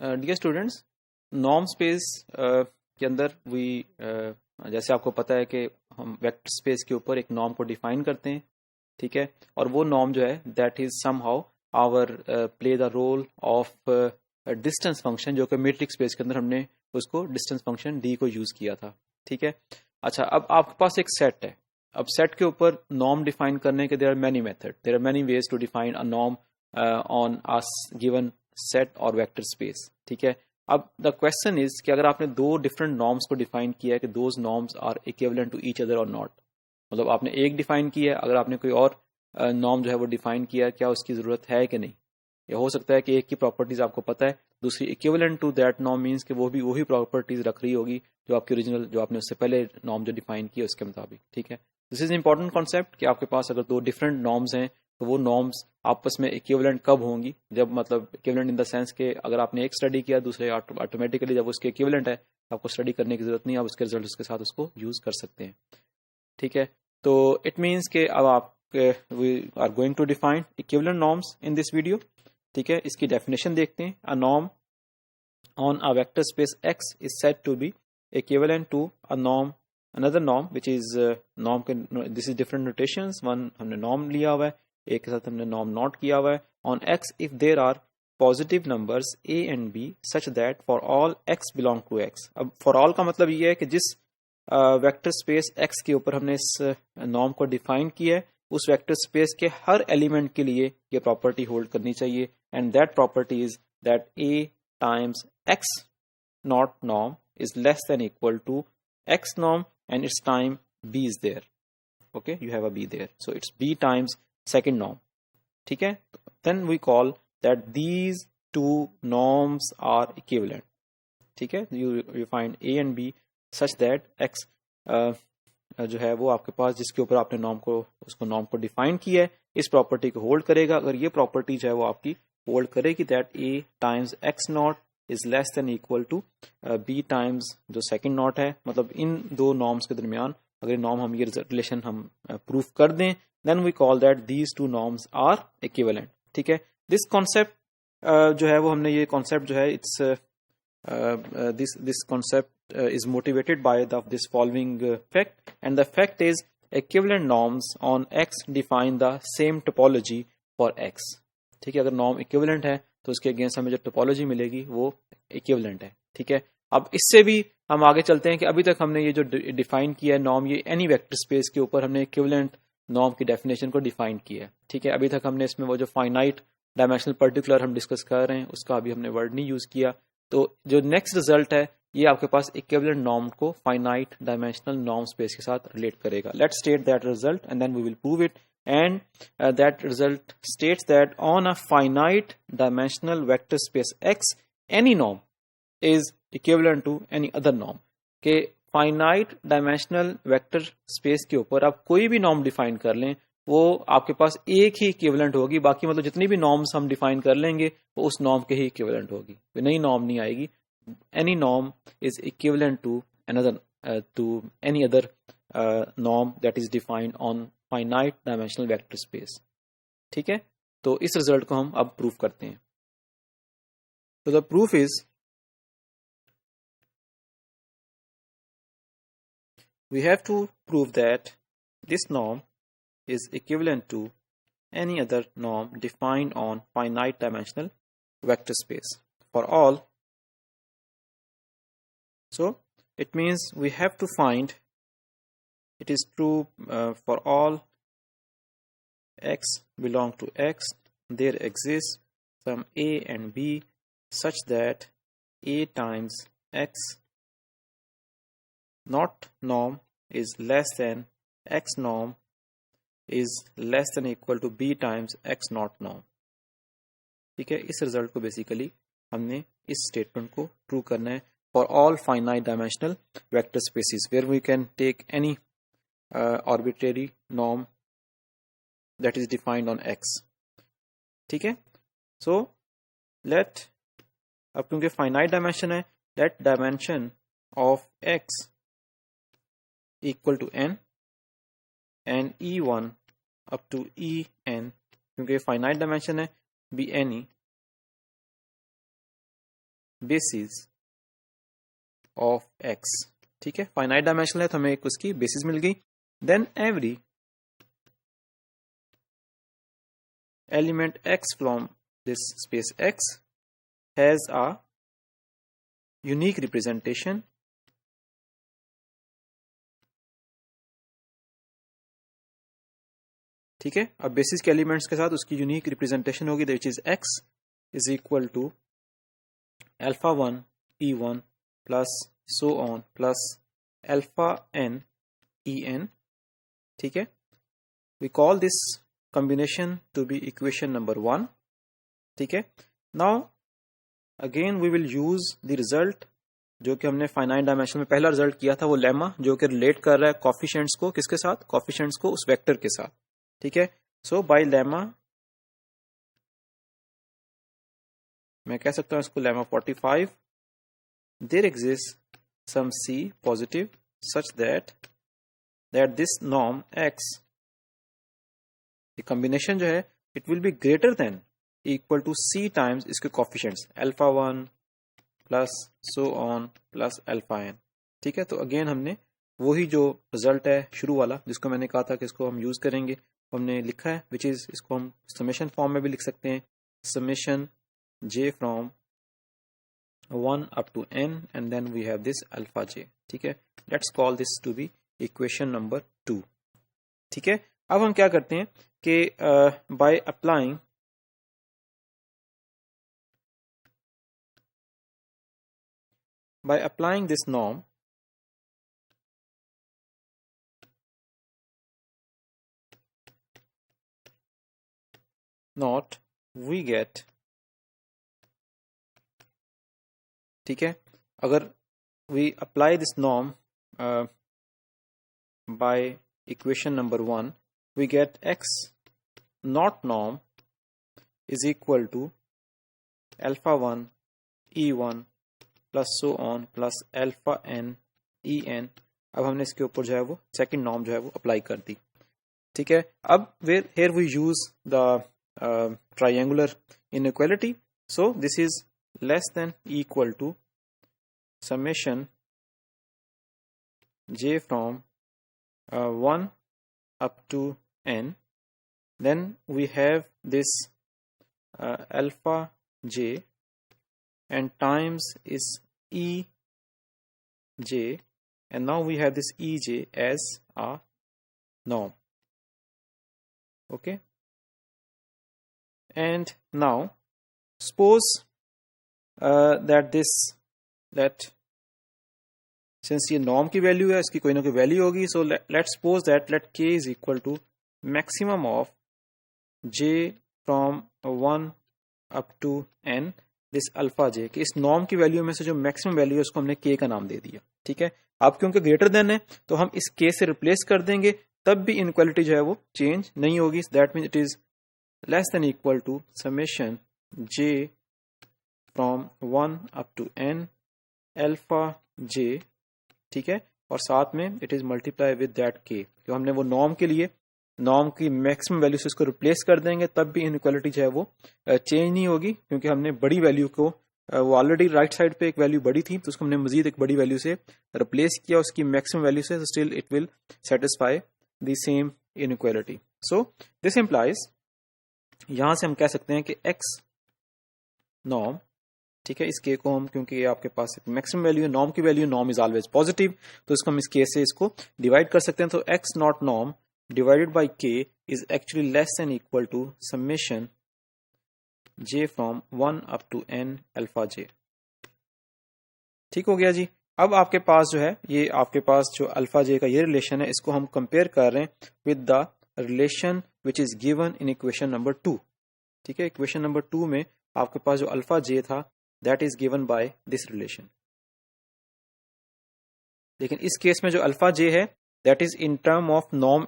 Dear students, norm space के अंदर जैसे आपको पता है कि हम वेक्टर स्पेस के ऊपर एक नॉर्म को डिफाइन करते हैं, ठीक है। और वो नॉर्म जो है that is somehow our play the role of distance function, जो कि मीट्रिक स्पेस के अंदर हमने उसको डिस्टेंस फंक्शन डी को यूज किया था, ठीक है। अच्छा, अब आपके पास एक सेट है। अब सेट के ऊपर नॉर्म डिफाइन करने के there are many method, there are many ways to define a norm on a given set और वेक्टर स्पेस, ठीक है। अब द क्वेश्चन इज कि अगर आपने दो डिफरेंट नॉर्म्स को डिफाइन किया है कि those norms are equivalent to each other और नॉट, मतलब आपने एक डिफाइन किया है, अगर आपने कोई और नॉर्म जो है वो डिफाइन किया है, क्या उसकी जरूरत है कि नहीं। या हो सकता है कि एक की प्रॉपर्टीज आपको पता है, दूसरी equivalent to that norm means कि वो भी वही प्रॉपर्टीज रख रही होगी जो आपकी ओरिजिनल, जो आपने उससे पहले नॉर्म जो डिफाइन किया उसके मुताबिक, ठीक है। दिस इज इंपॉर्टेंट कॉन्सेप्ट कि आपके पास अगर दो डिफरेंट नॉर्म्स हैं तो वो नॉर्म्स आपस में इक्विवेलेंट कब होंगी, जब मतलब इक्विवेलेंट इन द सेंस के अगर आपने एक स्टडी किया दूसरे ऑटोमेटिकली जब उसके इक्विवेलेंट है आपको स्टडी करने की जरूरत नहीं, आप उसके रिजल्ट के साथ उसको यूज कर सकते हैं, ठीक है। तो इट मीन्स के अब आप we are going to define equivalent norms in this video, ठीक है। इसकी डेफिनेशन देखते हैं। A norm on a vector space X is said to be equivalent to a norm, another norm which is norm के, this is different notations, one हमने norm लिया हुआ है, एक के साथ हमने norm not किया हुआ है। On X if there are positive numbers A and B such that for all X belong to X। अब for all का मतलब ये है कि जिस वेक्टर स्पेस X के ऊपर हमने इस नॉर्म को डिफाइन किया है उस वेक्टर स्पेस के हर एलिमेंट के लिए ये प्रॉपर्टी होल्ड करनी चाहिए, and that property is that A times X not norm is less than equal to X norm and its time B is there, okay, you have a B there, so it's B times second norm, ठीक है। then we call that these two norms are equivalent, ठीक है। you find A and B such that X जो है वो आपके पास जिसके ऊपर आपने नॉर्म को उसको नॉर्म को डिफाइन किया है इस प्रॉपर्टी को होल्ड करेगा। अगर ये प्रॉपर्टी जो है वो आपकी होल्ड करेगी that A times X naught is less than equal to B times जो सेकंड नॉट है, मतलब इन दो नॉर्म्स के दरमियान अगर नॉर्म हम ये रिलेशन हम प्रूफ कर दें then we call that these two norms are equivalent, ठीक है। दिस कॉन्सेप्ट जो है वो हमने ये कॉन्सेप्ट जो है it's this concept is motivated by this following fact, and the fact is equivalent norms on X define the same topology for X, ठीक है। अगर नॉर्म इक्विवेलेंट है तो उसके अगेंस्ट हमें जो टोपोलॉजी मिलेगी वो इक्विवेलेंट है, ठीक है। अब इससे भी हम आगे चलते हैं कि अभी तक हमने ये जो डिफाइन किया है नॉर्म, ये एनी वेक्टर स्पेस के ऊपर हमने इक्विवेलेंट नॉर्म की डेफिनेशन को डिफाइन किया है, ठीक है। अभी तक हमने इसमें वो जो फाइनाइट डायमेंशनल पर्टिकुलर हम डिस्कस कर रहे हैं उसका अभी हमने वर्ड नहीं यूज किया। तो जो नेक्स्ट रिजल्ट है ये आपके पास इक्विवेलेंट नॉर्म को फाइनाइट डायमेंशनल नॉर्म स्पेस के साथ रिलेट करेगा। Let's state that result and then we will prove it, and that result states that on a finite dimensional vector space X any norm is equivalent to any other norm। के finite dimensional vector space के ऊपर आप कोई भी norm define कर लें वो आपके पास एक ही इक्विवेलेंट होगी, बाकी मतलब जितनी भी नॉर्म्स हम डिफाइन कर लेंगे वो उस नॉर्म के ही इक्विवेलेंट होगी, कोई नई नॉर्म नहीं आएगी। Any norm is equivalent to another to any other norm that is defined on finite dimensional vector space, ठीक है। तो इस रिजल्ट को हम अब प्रूफ करते हैं। तो the proof is we have to prove that this norm is equivalent to any other norm defined on finite dimensional vector space for all. So it means we have to find it is true for all X belong to X there exists some A and B such that A times X not norm is less than X norm is less than equal to B times X not norm, ठीक है। इस result को basically हमने इस statement को prove करना है for all finite dimensional vector spaces where we can take any arbitrary norm that is defined on X, ठीक है। सो लेट, अब क्योंकि फाइनाइट डायमेंशन है, let dimension of X equal to n and E1 up to En, क्योंकि finite dimension है, be any basis of x. ठीक है, finite dimensional है तो हमें एक उसकी बेसिस मिल गई। Then every element x from this space x has a unique representation ठीक है, अब बेसिस के एलिमेंट्स के साथ उसकी यूनिक रिप्रेजेंटेशन होगी which is x is equal to alpha 1 e1 plus so on plus alpha n en। ठीक है, we call this combination to be equation number 1। ठीक है, now again we will use the result जो कि हमने finite dimension में पहला result किया था, वो लेमा जो कि रिलेट कर रहा है कॉफिशिएंट्स को किसके साथ, कॉफिशिएंट्स को उस वेक्टर के साथ। ठीक है, सो बाय लेमा मैं कह सकता हूं इसको lemma 45 there exist some c positive such that this norm x combination जो है it will be greater than equal to c times इसके coefficients alpha 1 plus so on plus alpha n। ठीक है, तो अगेन हमने वही जो रिजल्ट है शुरू वाला जिसको मैंने कहा था कि इसको हम यूज करेंगे हमने लिखा है विच इज इसको हम समेशन फॉर्म में भी लिख सकते हैं, summation j from 1 up to n and then we have this alpha j। ठीक है, let's call this to be equation number 2। ठीक है, अब हम क्या करते हैं कि by applying this norm naught we get. ठीक है, अगर we apply this norm by equation number 1 we get x not norm is equal to alpha 1 e1 plus so on plus alpha n en। अब हमने इसके ऊपर जो है वो सेकंड नॉर्म जो है वो अप्लाई कर दी। ठीक है, अब here we use the triangular inequality, so this is less than equal to summation j from 1 up to n, then we have this alpha j and times is e j and now we have this e j as a norm। okay, and now suppose that since ये norm की value है इसकी कोई ना कोई value होगी, so let's suppose that let k is equal to maximum of j from 1 up to n this alpha j कि इस नॉर्म की वैल्यू में से जो मैक्सिमम वैल्यू है उसको हमने k का नाम दे दिया। ठीक है, अब क्योंकि ग्रेटर देन है तो हम इस k से रिप्लेस कर देंगे तब भी इनक्वालिटी जो है वो चेंज नहीं होगी। That means it is less than equal to summation j from 1 up to n alpha j। ठीक है, और साथ में it is multiply with that k, जो हमने वो नॉर्म के लिए नॉर्म की मैक्सिमम वैल्यू से इसको रिप्लेस कर देंगे तब भी इनइक्वालिटी जो है वो चेंज नहीं होगी क्योंकि हमने बड़ी वैल्यू को वो ऑलरेडी राइट साइड पे एक वैल्यू बड़ी थी तो उसको हमने मजीद एक बड़ी वैल्यू से रिप्लेस किया उसकी मैक्सिमम वैल्यू से, still it will satisfy the same inequality. So this implies यहां से हम कह सकते हैं कि x नॉर्म, ठीक है, इस k को हम क्योंकि आपके पास एक मैक्सिमम वैल्यू है, नॉर्म की value norm is always positive तो इसको हम इस k से इसको डिवाइड कर सकते हैं। तो x naught norm divided by k is actually less than equal to summation j from 1 up to n alpha j। ठीक हो गया जी। अब आपके पास जो है ये आपके पास जो अल्फा j का ये रिलेशन है इसको हम कंपेयर कर रहे हैं with the relation which is given in equation number 2। ठीक है, इक्वेशन नंबर 2 में आपके पास जो अल्फा j था that is given by this relation, लेकिन इस केस में जो अल्फा j है that is in term of norm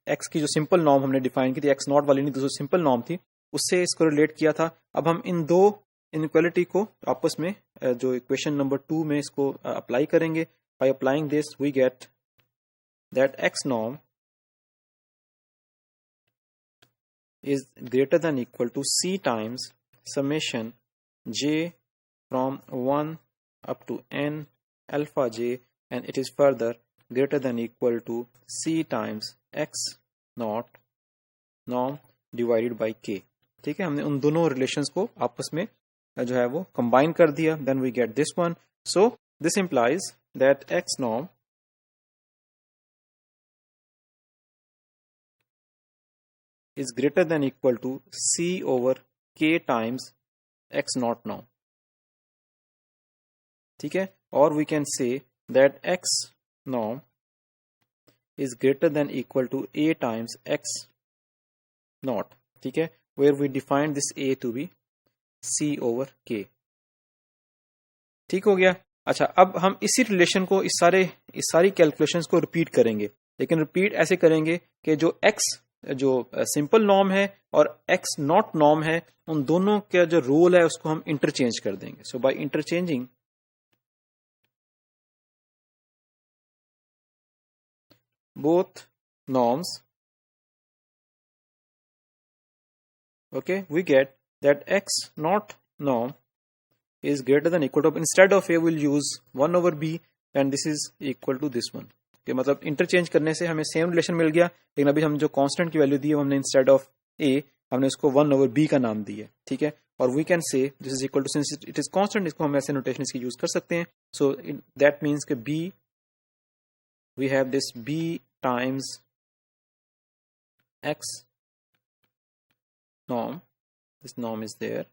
x की जो सिंपल नॉर्म हमने डिफाइन की थी, x नॉट वाली नहीं दूसरी सिंपल नॉर्म थी उससे इसको रिलेट किया था। अब हम इन दो इनइक्वालिटी को आपस में जो इक्वेशन नंबर 2 में इसको अप्लाई करेंगे। By applying this we get that x norm is greater than equal to c times summation j from 1 up to n alpha j and it is further greater than equal to c times x naught norm divided by k। ठीक है, हमने उन दोनों relations को आपस में जो है वो कंबाइन कर दिया, then we get this one. So this implies that x norm is greater than equal to c over k times x naught norm। ठीक है, और we can say that x norm is greater than equal to a times x naught। ठीक है, where we define this a to be c over k। ठीक हो गया। अच्छा, अब हम इसी रिलेशन को इस सारी कैलकुलेशंस को रिपीट करेंगे, लेकिन रिपीट ऐसे करेंगे कि जो x जो सिंपल नॉर्म है और x नॉट नॉर्म है, उन दोनों का जो रोल है उसको हम इंटरचेंज कर देंगे। So by interchanging both norms, okay, we get that x naught norm is greater than equal to, instead of a we'll use 1 over b and this is equal to this one। okay, मतलब interchange करने से हमें same relation मिल गया, लेकिन अभी हम जो constant की वैल्यू दी है हमने इंस्टेड ऑफ a हमने उसको 1 over b का नाम दिया है। ठीक है, और we can say this is equal to, since it is constant, इसको हम ऐसे नोटेशन इसकी यूज कर सकते हैं। So that means k b we have this b times x norm, this norm is there,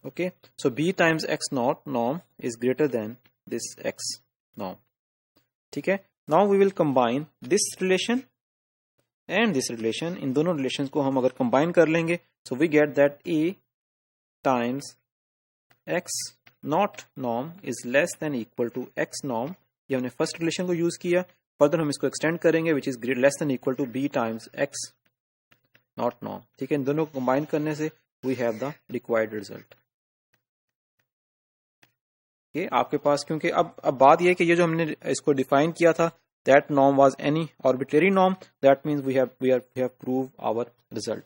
okay, so b times x naught norm is greater than this x norm। ठीक है, now we will combine this relation and this relation, इन दोनों relations को हम अगर combine कर लेंगे, so we get that a times x naught norm is less than equal to x norm। ये हमने फर्स्ट रिलेशन को यूज किया, फर्दर हम इसको एक्सटेंड करेंगे which is less than equal to b times x naught norm. ठीक है, इन दोनों को कंबाइन करने से we have the required result. ये आपके पास, क्योंकि अब बात यह है कि ये जो हमने इसको डिफाइन किया था that norm was any arbitrary norm, that means we have prove our result.